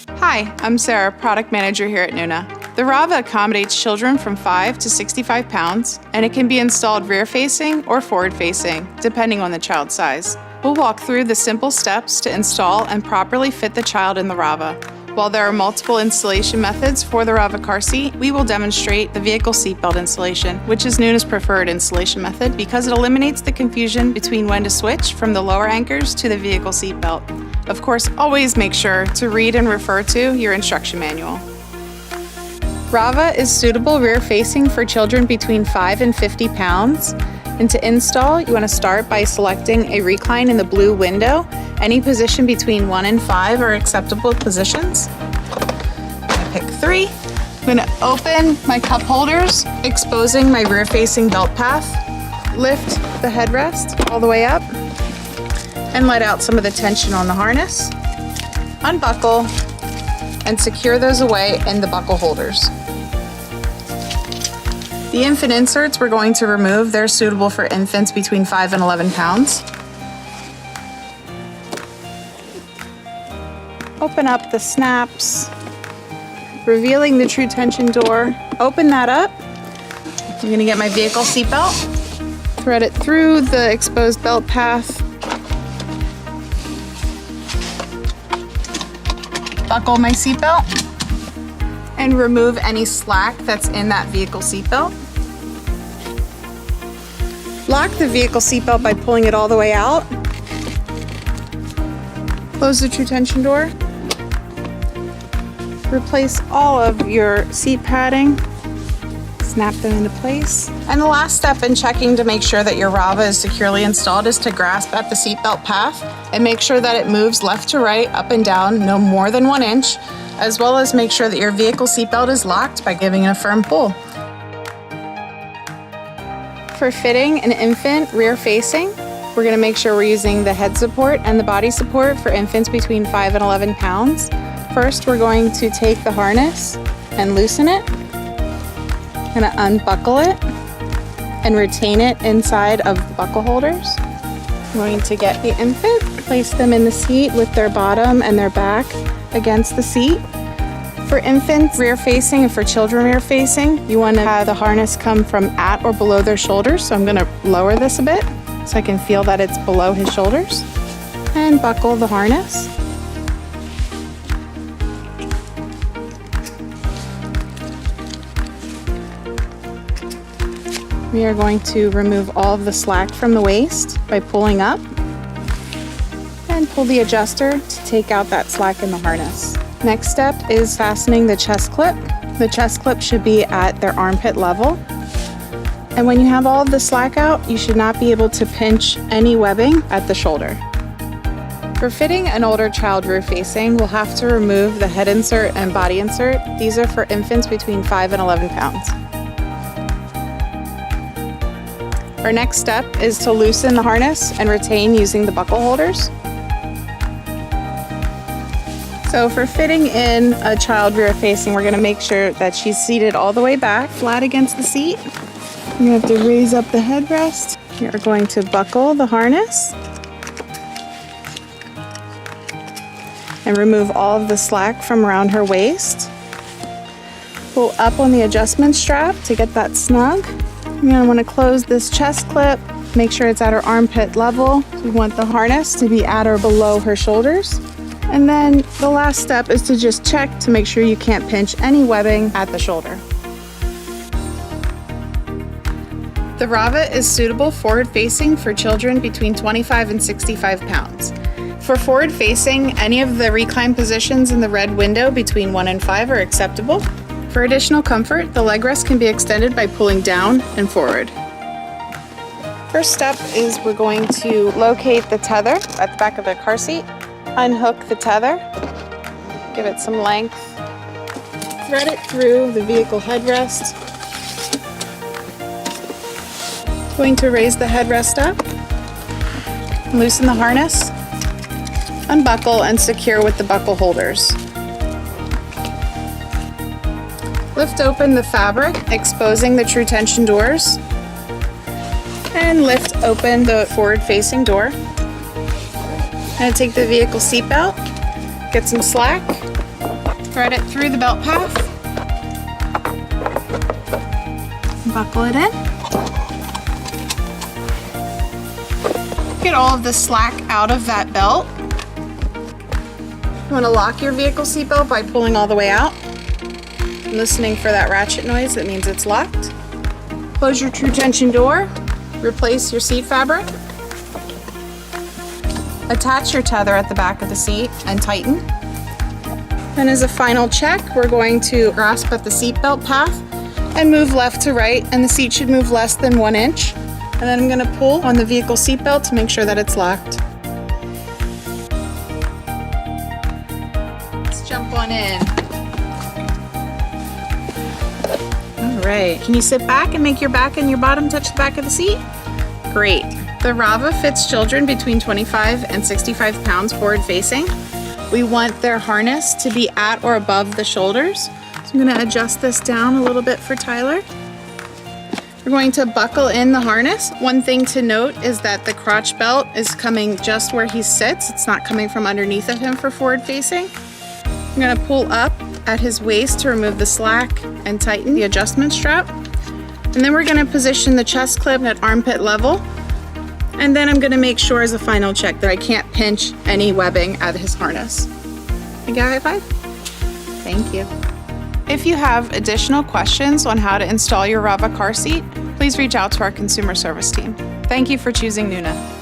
Hi, I'm Sarah, Product Manager here at Nuna. The Rava accommodates children from 5 to 65 pounds, and it can be installed rear-facing or forward-facing, depending on the child's size. We'll walk through the simple steps to install and properly fit the child in the Rava. While there are multiple installation methods for the Rava car seat, we will demonstrate the vehicle seatbelt installation, which is Nuna's preferred installation method because it eliminates the confusion between when to switch from the lower anchors to the vehicle seatbelt. Of course, always make sure to read and refer to your instruction manual. Rava is suitable rear-facing for children between 5 and 50 pounds. And to install, you want to start by selecting a recline in the blue window. Any position between 1 and 5 are acceptable positions. I pick 3. I'm going to open my cup holders, exposing my rear-facing belt path. Lift the headrest all the way up and let out some of the tension on the harness. Unbuckle and secure those away in the buckle holders. The infant inserts we're going to remove. They're suitable for infants between 5 and 11 pounds. Open up the snaps, revealing the true tension door. Open that up. I'm going to get my vehicle seatbelt, thread it through the exposed belt path, buckle my seatbelt, and remove any slack that's in that vehicle seatbelt. Lock the vehicle seatbelt by pulling it all the way out. Close the true tension door. Replace all of your seat padding. Snap them into place. And the last step in checking to make sure that your Rava is securely installed is to grasp at the seatbelt path and make sure that it moves left to right, up and down, no more than 1 inch, as well as make sure that your vehicle seatbelt is locked by giving it a firm pull. For fitting an infant rear-facing, we're going to make sure we're using the head support and the body support for infants between 5 and 11 pounds. First, we're going to take the harness and loosen it. I'm going to unbuckle it and retain it inside of the buckle holders. I'm going to get the infant, place them in the seat with their bottom and their back against the seat. For infants rear-facing and for children rear-facing, you want to have the harness come from at or below their shoulders. So I'm going to lower this a bit so I can feel that it's below his shoulders. And buckle the harness. We are going to remove all of the slack from the waist by pulling up and pull the adjuster to take out that slack in the harness. Next step is fastening the chest clip. The chest clip should be at their armpit level. And when you have all of the slack out, you should not be able to pinch any webbing at the shoulder. For fitting an older child rear-facing, we'll have to remove the head insert and body insert. These are for infants between 5 and 11 pounds. Our next step is to loosen the harness and retain using the buckle holders. So for fitting in a child rear-facing, we're going to make sure that she's seated all the way back, flat against the seat. You have to raise up the headrest. We are going to buckle the harness and remove all of the slack from around her waist. Pull up on the adjustment strap to get that snug. You're going to want to close this chest clip, make sure it's at her armpit level. We want the harness to be at or below her shoulders. And then the last step is to just check to make sure you can't pinch any webbing at the shoulder. The Rava is suitable forward-facing for children between 25 and 65 pounds. For forward-facing, any of the recline positions in the red window between 1 and 5 are acceptable. For additional comfort, the leg rest can be extended by pulling down and forward. First step is we're going to locate the tether at the back of the car seat. Unhook the tether, give it some length, thread it through the vehicle headrest. Going to raise the headrest up, loosen the harness, unbuckle and secure with the buckle holders. Lift open the fabric, exposing the true tension doors, and lift open the forward-facing door. I'm going to take the vehicle seatbelt, get some slack, Thread it through the belt path. Buckle it in. Get all of the slack out of that belt. You want to lock your vehicle seatbelt by pulling all the way out. Listening for that ratchet noise, that means it's locked. Close your true tension door. Replace your seat fabric. Attach your tether at the back of the seat and tighten. Then as a final check, we're going to grasp at the seatbelt path and move left to right, and the seat should move less than 1 inch. And then I'm going to pull on the vehicle seatbelt to make sure that it's locked. Let's jump on in. All right, can you sit back and make your back and your bottom touch the back of the seat? Great. The Rava fits children between 25 and 65 pounds forward facing. We want their harness to be at or above the shoulders. So I'm going to adjust this down a little bit for Tyler. We're going to buckle in the harness. One thing to note is that the crotch belt is coming just where he sits. It's not coming from underneath of him for forward facing. I'm going to pull up at his waist to remove the slack and tighten the adjustment strap. And then we're going to position the chest clip at armpit level. And then I'm going to make sure as a final check that I can't pinch any webbing at his harness. You got a high five? Thank you. If you have additional questions on how to install your Rava car seat, please reach out to our consumer service team. Thank you for choosing Nuna.